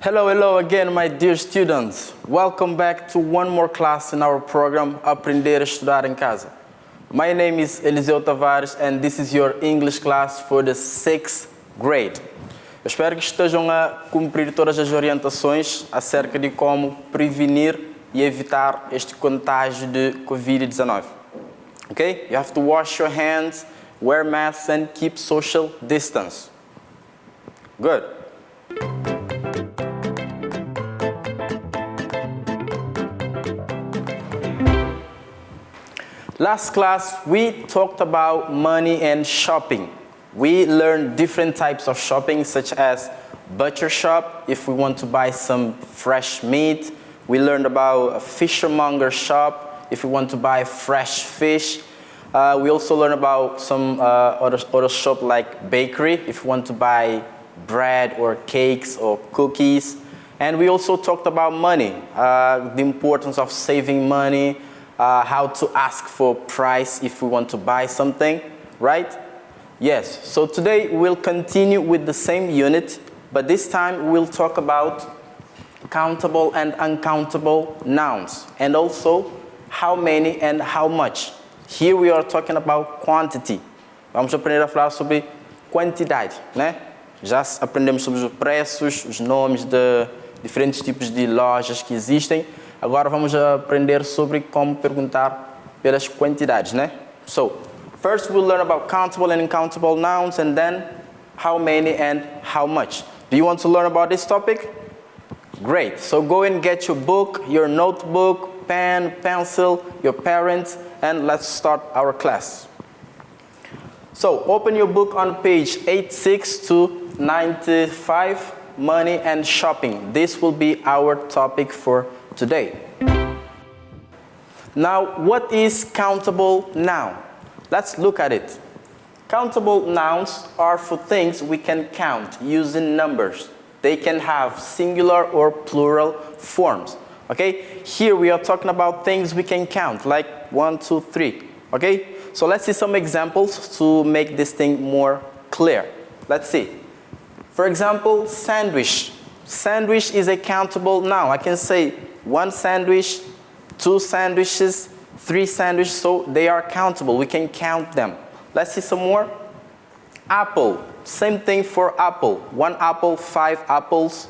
Hello, hello again, my dear students. Welcome back to one more class in our program, Aprender a Estudar em Casa. My name is Eliseu Tavares and this is your English class for the 6th grade. Eu espero que estejam a cumprir todas as orientações acerca de como prevenir e evitar este contágio de Covid-19. Okay? You have to wash your hands, wear masks and keep social distance. Good. Last class, we talked about money and shopping. We learned different types of shopping, such as butcher shop, if we want to buy some fresh meat. We learned about a fishermonger shop, if we want to buy fresh fish. We also learned about some other shop like bakery, if you want to buy bread or cakes or cookies. And we also talked about money, the importance of saving money, how to ask for price if we want to buy something, right? Yes, so today we'll continue with the same unit, but this time we'll talk about countable and uncountable nouns, and also how many and how much. Here we are talking about quantity. Vamos aprender a falar sobre quantidade, né? Já aprendemos sobre os preços, os nomes de diferentes tipos de lojas que existem. Agora vamos aprender sobre como perguntar pelas quantidades, né? So, first we'll learn about countable and uncountable nouns and then how many and how much. Do you want to learn about this topic? Great. So go and get your book, your notebook, pen, pencil, your parents, and let's start our class. So open your book on page 86 to 95, money and shopping. This will be our topic for today. Now, what is countable noun? Let's look at it. Countable nouns are for things we can count using numbers. They can have singular or plural forms. Okay? Here we are talking about things we can count, like 1, 2, 3. Okay? So let's see some examples to make this thing more clear. Let's see. For example, sandwich. Sandwich is a countable noun. I can say 1 sandwich, 2 sandwiches, 3 sandwiches, so they are countable. We can count them. Let's see some more. Apple. Same thing for apple. 1 apple, 5 apples.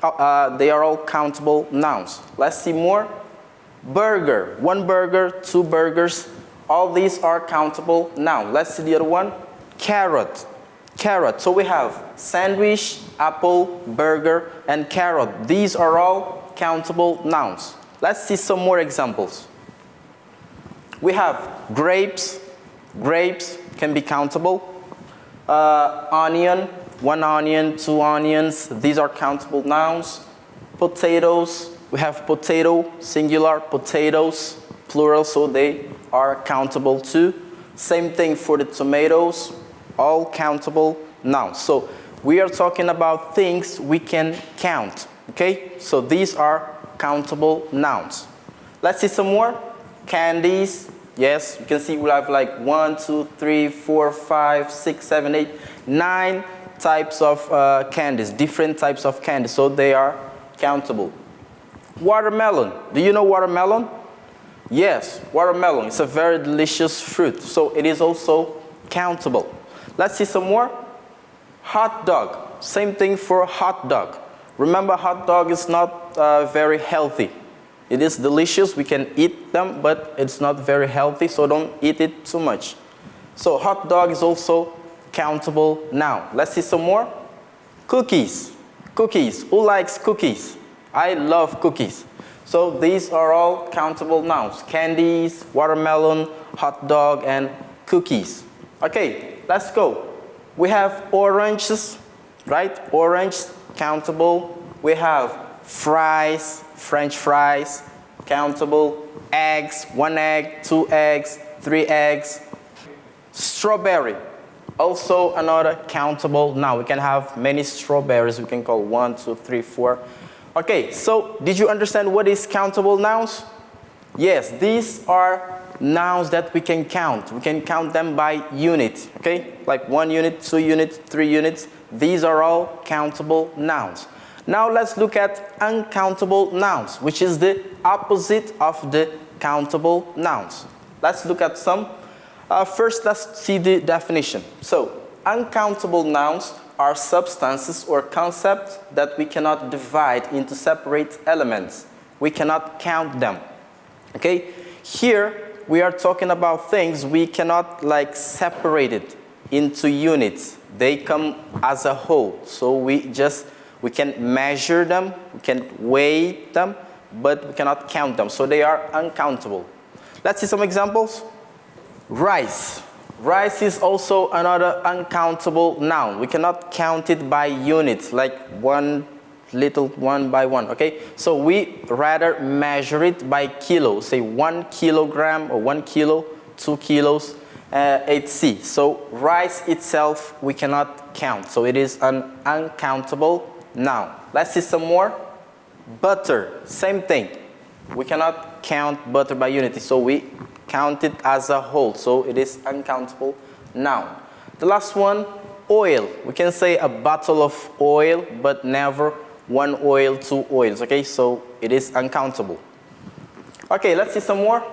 They are all countable nouns. Let's see more. Burger. 1 burger, 2 burgers. All these are countable nouns. Let's see the other one. Carrot. Carrot. So we have sandwich, apple, burger, and carrot. These are all countable nouns. Let's see some more examples. We have grapes. Grapes can be countable. Onion, 1 onion, 2 onions. These are countable nouns. Potatoes. We have potato, singular, potatoes, plural, so they are countable too. Same thing for the tomatoes, all countable nouns. So we are talking about things we can count, okay? So these are countable nouns. Let's see some more. Candies. Yes, you can see we have like 1, 2, 3, 4, 5, 6, 7, 8, 9 types of candies, different types of candies, so they are countable. Watermelon. Do you know watermelon? Yes, watermelon. It's a very delicious fruit, so it is also countable. Let's see some more. Hot dog. Same thing for hot dog. Remember, hot dog is not very healthy. It is delicious, we can eat them, but it's not very healthy, so don't eat it too much. So hot dog is also countable noun. Let's see some more. Cookies. Cookies. Who likes cookies? I love cookies. So these are all countable nouns. Candies, watermelon, hot dog, and cookies. Okay, let's go. We have oranges, right? Orange, countable. We have fries, French fries, countable. Eggs, 1 egg, 2 eggs, 3 eggs. Strawberry, also another countable noun. We can have many strawberries. We can call 1, 2, 3, 4. Okay, so did you understand what is countable nouns? Yes, these are nouns that we can count. We can count them by unit, okay? Like 1 unit, 2 units, 3 units. These are all countable nouns. Now let's look at uncountable nouns, which is the opposite of the countable nouns. Let's look at some. First, let's see the definition. So, uncountable nouns are substances or concepts that we cannot divide into separate elements. We cannot count them. Okay? Here, we are talking about things we cannot like separate it into units. They come as a whole. So we can measure them, we can weigh them, but we cannot count them. So they are uncountable. Let's see some examples. Rice. Rice is also another uncountable noun. We cannot count it by units, like one little one by one, okay? So we rather measure it by kilos, say 1 kilogram or 1 kilo, 2 kilos, etc. So rice itself we cannot count, so it is an uncountable noun. Let's see some more. Butter, same thing. We cannot count butter by unity, so we count it as a whole, so it is uncountable noun. The last one, oil. We can say a bottle of oil, but never 1 oil, 2 oils, okay? So it is uncountable. Okay, let's see some more.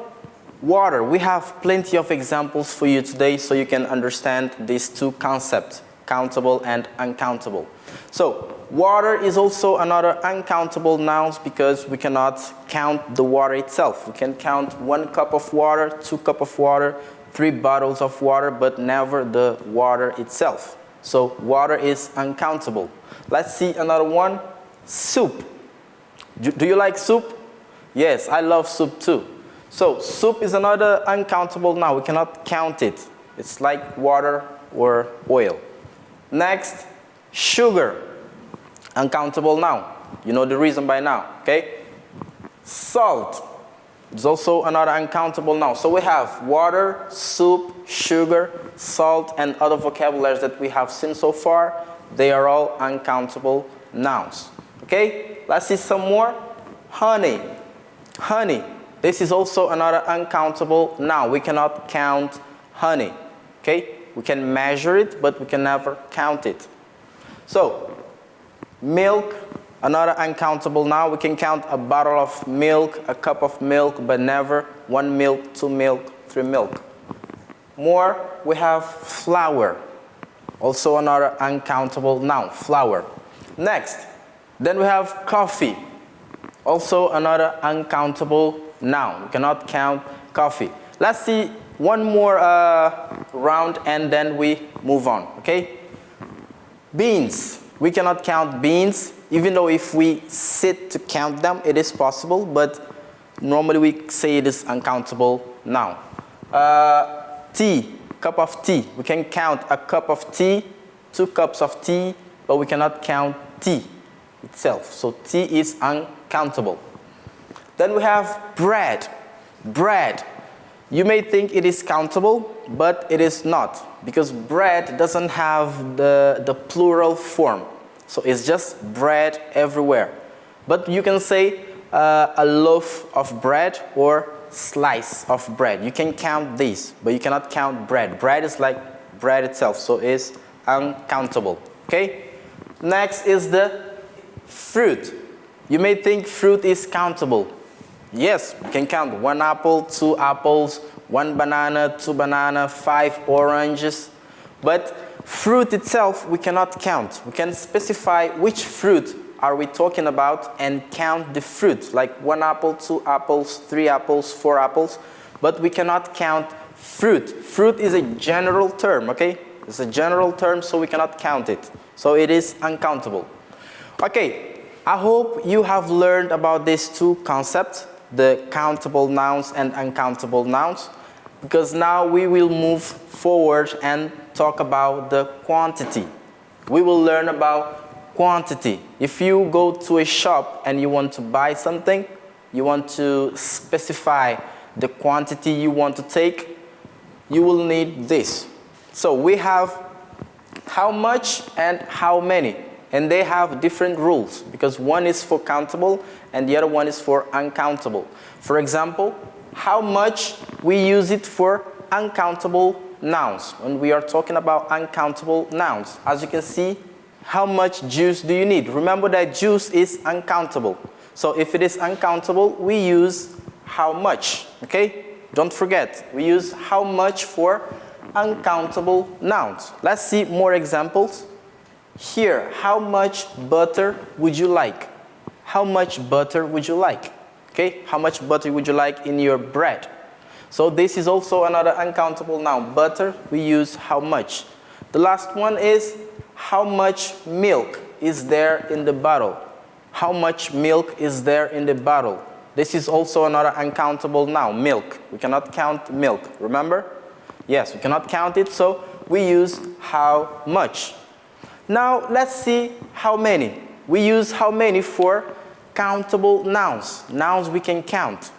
Water. We have plenty of examples for you today so you can understand these two concepts, countable and uncountable. So, water is also another uncountable noun because we cannot count the water itself. We can count 1 cup of water, 2 cups of water, 3 bottles of water, but never the water itself. So, water is uncountable. Let's see another one. Soup. Do you like soup? Yes, I love soup too. So, soup is another uncountable noun. We cannot count it. It's like water or oil. Next, sugar. Uncountable noun. You know the reason by now, okay? Salt is also another uncountable noun. So we have water, soup, sugar, salt, and other vocabularies that we have seen so far. They are all uncountable nouns. Okay, let's see some more. Honey. Honey. This is also another uncountable noun. We cannot count honey. Okay, we can measure it, but we can never count it. So, milk, another uncountable noun. We can count a bottle of milk, a cup of milk, but never 1 milk, 2 milk, 3 milk. More, we have flour. Also another uncountable noun, flour. Next, then we have coffee. Also another uncountable noun. We cannot count coffee. Let's see one more round and then we move on, okay? Beans. We cannot count beans, even though if we sit to count them, it is possible, but normally we say it is uncountable noun. Tea, cup of tea. We can count a cup of tea, 2 cups of tea, but we cannot count tea itself. So tea is uncountable. Then we have bread. Bread. You may think it is countable, but it is not, because bread doesn't have the plural form. So it's just bread everywhere. But you can say a loaf of bread or slice of bread. You can count these, but you cannot count bread. Bread is like bread itself, so it's uncountable. Okay? Next is the fruit. You may think fruit is countable. Yes, we can count 1 apple, 2 apples, 1 banana, 2 bananas, 5 oranges. But fruit itself, we cannot count. We can specify which fruit are we talking about and count the fruit, like 1 apple, 2 apples, 3 apples, 4 apples. But we cannot count fruit. Fruit is a general term, okay? It's a general term, so we cannot count it. So it is uncountable. Okay, I hope you have learned about these two concepts, the countable nouns and uncountable nouns, because now we will move forward and talk about the quantity. We will learn about quantity. If you go to a shop and you want to buy something, you want to specify the quantity you want to take, you will need this. So we have how much and how many. And they have different rules because one is for countable and the other one is for uncountable. For example, how much we use it for uncountable nouns. When we are talking about uncountable nouns, as you can see How much juice do you need? Remember that juice is uncountable. So if it is uncountable, we use how much, okay? Don't forget, we use how much for uncountable nouns. Let's see more examples. Here, how much butter would you like? How much butter would you like? Okay, how much butter would you like in your bread? So this is also another uncountable noun. Butter, we use how much. The last one is how much milk is there in the bottle? How much milk is there in the bottle? This is also another uncountable noun, milk. We cannot count milk, remember? Yes, we cannot count it, so we use how much. Now let's see how many. We use how many for countable nouns. Nouns we can count.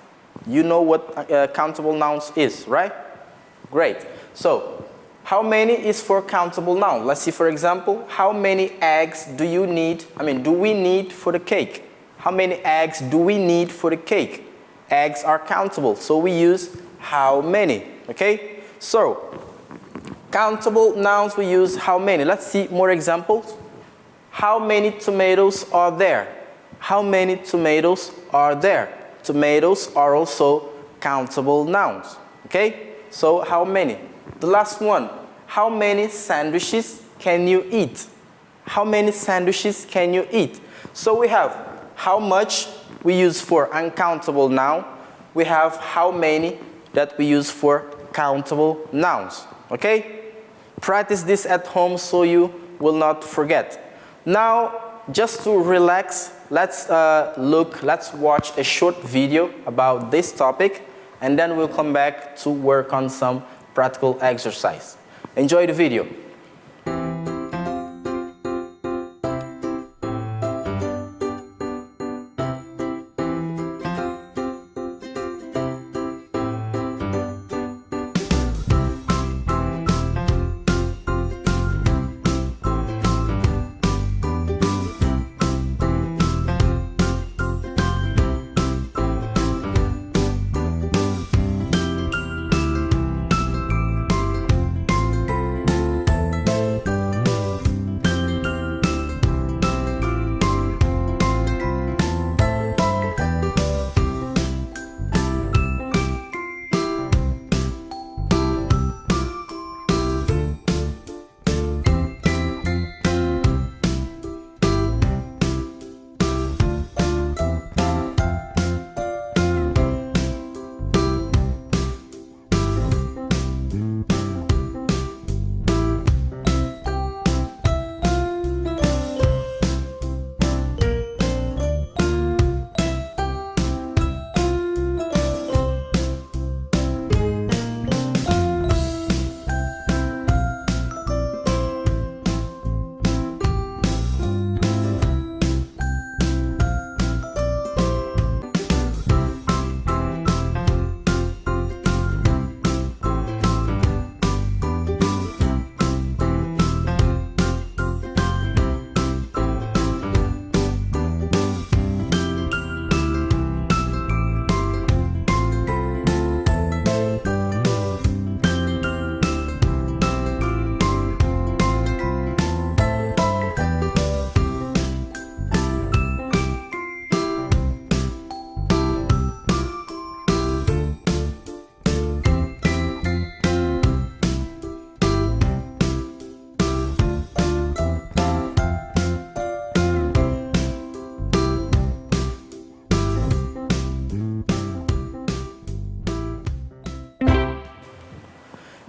You know what countable nouns is, right? Great. So how many is for countable noun? Let's see, for example, how many eggs do you need? Do we need for the cake? How many eggs do we need for the cake? Eggs are countable, so we use how many, okay? So, countable nouns, we use how many. Let's see more examples. How many tomatoes are there? How many tomatoes are there? Tomatoes are also countable nouns, okay? So, how many? The last one, how many sandwiches can you eat? How many sandwiches can you eat? So we have how much we use for uncountable noun. We have how many that we use for countable nouns, okay? Practice this at home so you will not forget. Now, just to relax, let's watch a short video about this topic, and then we'll come back to work on some practical exercise. Enjoy the video.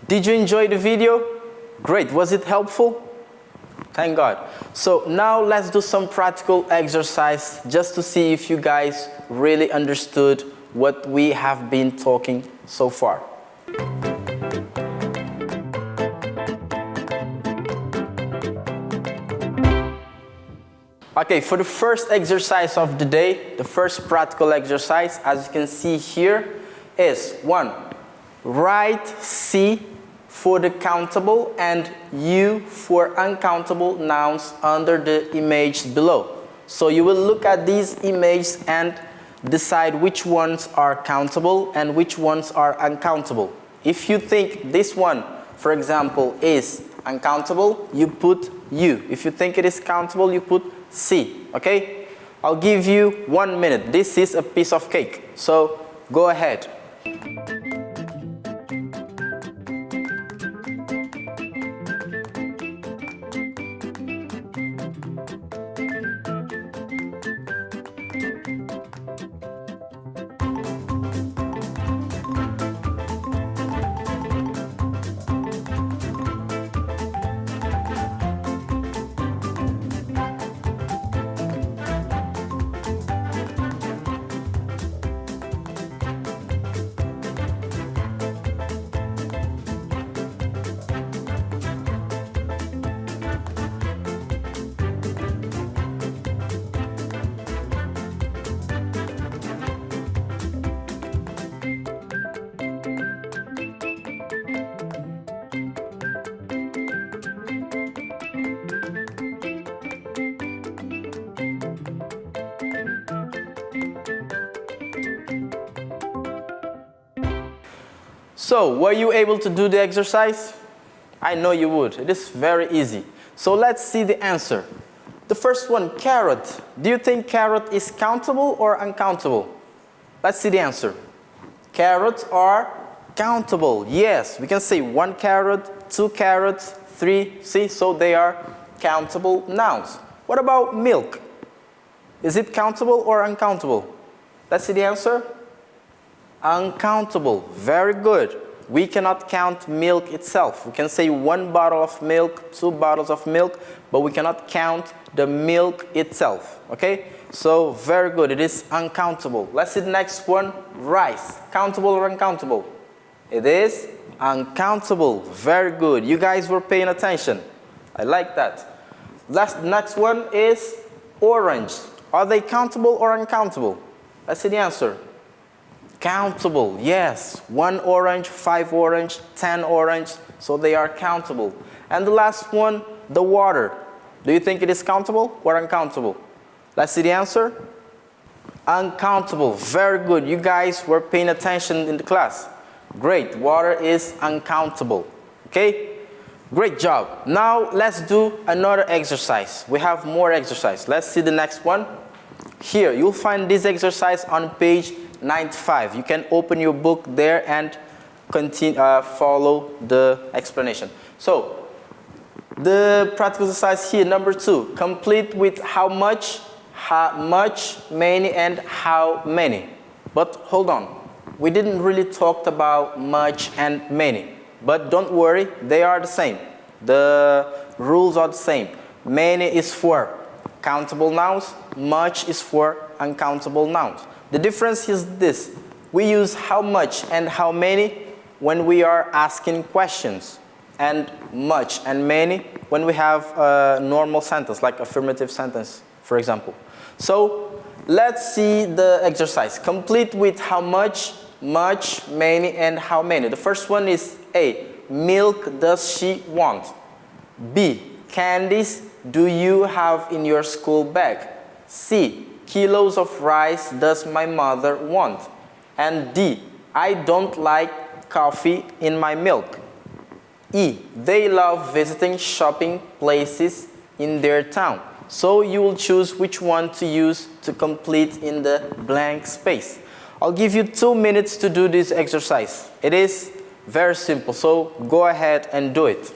Did you enjoy the video? Great. Was it helpful? Thank God. So now let's do some practical exercise just to see if you guys really understood what we have been talking so far. Okay, for the first exercise of the day, the first practical exercise, as you can see here, is 1. Write C for the countable and U for uncountable nouns under the image below. So you will look at these images and decide which ones are countable and which ones are uncountable. If you think this one, for example, is uncountable, you put U. If you think it is countable, you put C, okay? I'll give you 1 minute. This is a piece of cake, so go ahead. So, were you able to do the exercise? I know you would. It is very easy. So let's see the answer. The first one, carrot. Do you think carrot is countable or uncountable? Let's see the answer. Carrots are countable. Yes, we can say 1 carrot, 2 carrots, 3. See, so they are countable nouns. What about milk? Is it countable or uncountable? Let's see the answer. Uncountable. Very good. We cannot count milk itself. We can say 1 bottle of milk, 2 bottles of milk, but we cannot count the milk itself. Okay? So, very good. It is uncountable. Let's see the next one. Rice. Countable or uncountable? It is uncountable. Very good. You guys were paying attention. I like that. Next one is orange. Are they countable or uncountable? Let's see the answer. Countable, yes. 1 orange, 5 orange, 10 orange, so they are countable. And the last one, the water. Do you think it is countable or uncountable? Let's see the answer. Uncountable, very good. You guys were paying attention in the class. Great, water is uncountable. Okay, great job. Now let's do another exercise. We have more exercise. Let's see the next one. Here, you'll find this exercise on page 95. You can open your book there and continue, follow the explanation. So, the practical exercise here, number 2, complete with how much, many, and how many. But hold on, we didn't really talk about much and many. But don't worry, they are the same. The rules are the same. Many is for countable nouns, much is for uncountable nouns. The difference is this. We use how much and how many when we are asking questions, and much and many when we have a normal sentence, like affirmative sentence, for example. So let's see the exercise. Complete with how much, many, and how many. The first one is A. Milk does she want? B. Candies do you have in your school bag? C. Kilos of rice does my mother want? And D. I don't like coffee in my milk. E. They love visiting shopping places in their town. So you will choose which one to use to complete in the blank space. I'll give you 2 minutes to do this exercise. It is very simple, so go ahead and do it.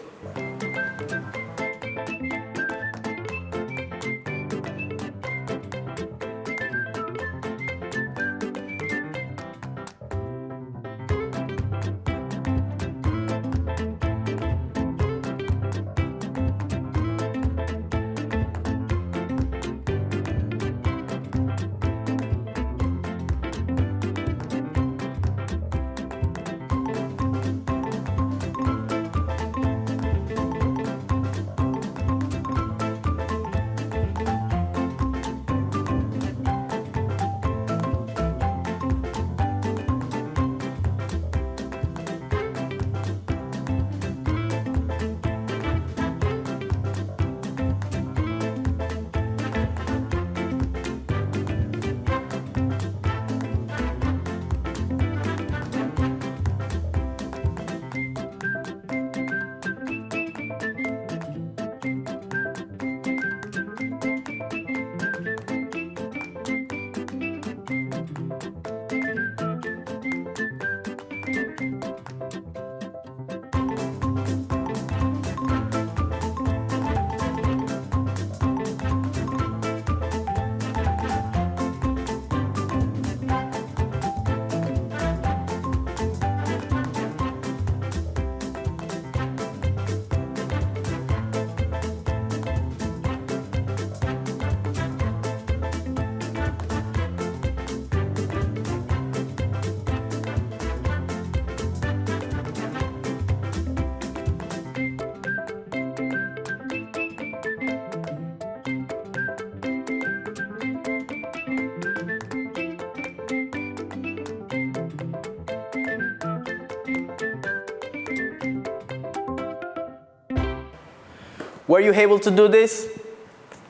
Were you able to do this?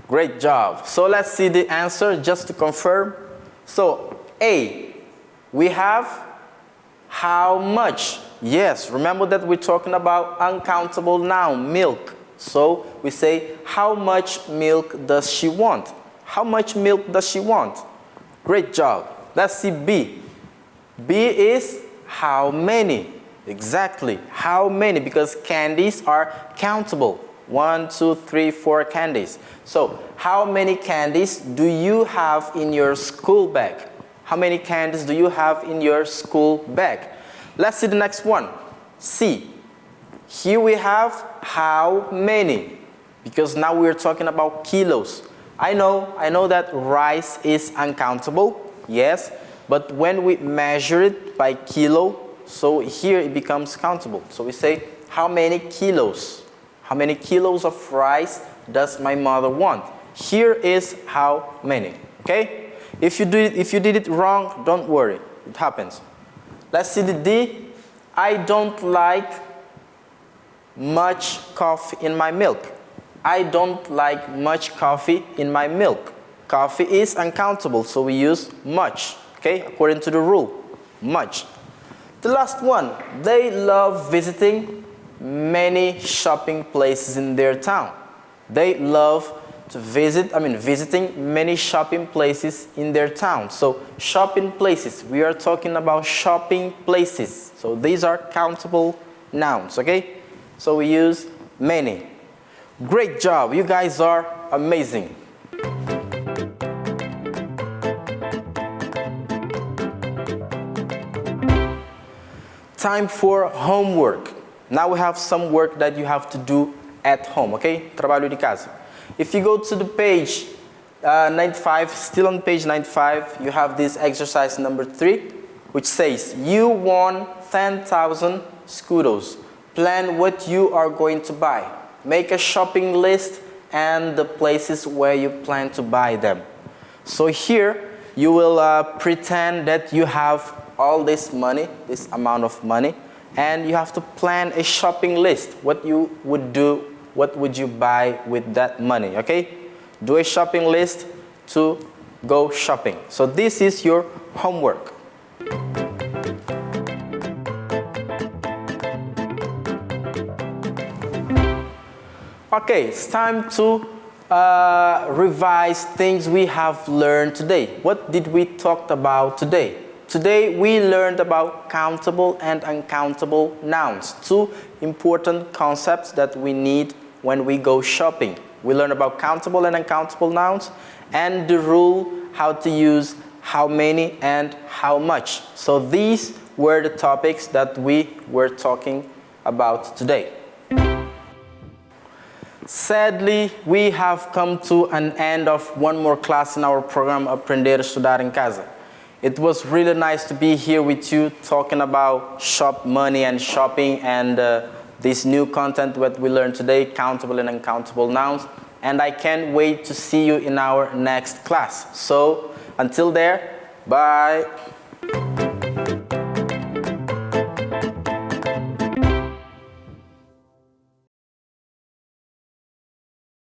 Great job. So let's see the answer just to confirm. So A, we have how much. Yes, remember that we're talking about uncountable noun, milk. So we say, how much milk does she want? How much milk does she want? Great job. Let's see B. B is how many. Exactly, how many, because candies are countable. 1, 2, 3, 4 candies. So how many candies do you have in your school bag? How many candies do you have in your school bag? Let's see the next one. C. Here we have how many, because now we're talking about kilos. I know that rice is uncountable, yes, but when we measure it by kilo, so here it becomes countable. So we say, how many kilos? How many kilos of rice does my mother want? Here is how many, okay? If you did it wrong, don't worry, it happens. Let's see the D. I don't like much coffee in my milk. I don't like much coffee in my milk. Coffee is uncountable, so we use much, okay? According to the rule, much. The last one, they love visiting many shopping places in their town. They love to visiting many shopping places in their town. So shopping places, we are talking about shopping places. So these are countable nouns, okay? So we use many. Great job, you guys are amazing. Time for homework. Now we have some work that you have to do at home, okay? Trabalho de casa. If you go to the page 95, still on page 95, you have this exercise number 3, which says, you won 10,000 scudos. Plan what you are going to buy. Make a shopping list and the places where you plan to buy them. So here, you will pretend that you have all this money, this amount of money, and you have to plan a shopping list. What you would do, what would you buy with that money, okay? Do a shopping list to go shopping. So this is your homework. Okay, it's time to revise things we have learned today. What did we talk about today? Today we learned about countable and uncountable nouns, 2 important concepts that we need when we go shopping. We learned about countable and uncountable nouns and the rule how to use how many and how much. So these were the topics that we were talking about today. Sadly, we have come to an end of one more class in our program Aprender a Estudar em Casa. It was really nice to be here with you talking about shop money and shopping and this new content that we learned today, countable and uncountable nouns. And I can't wait to see you in our next class. So until there, bye.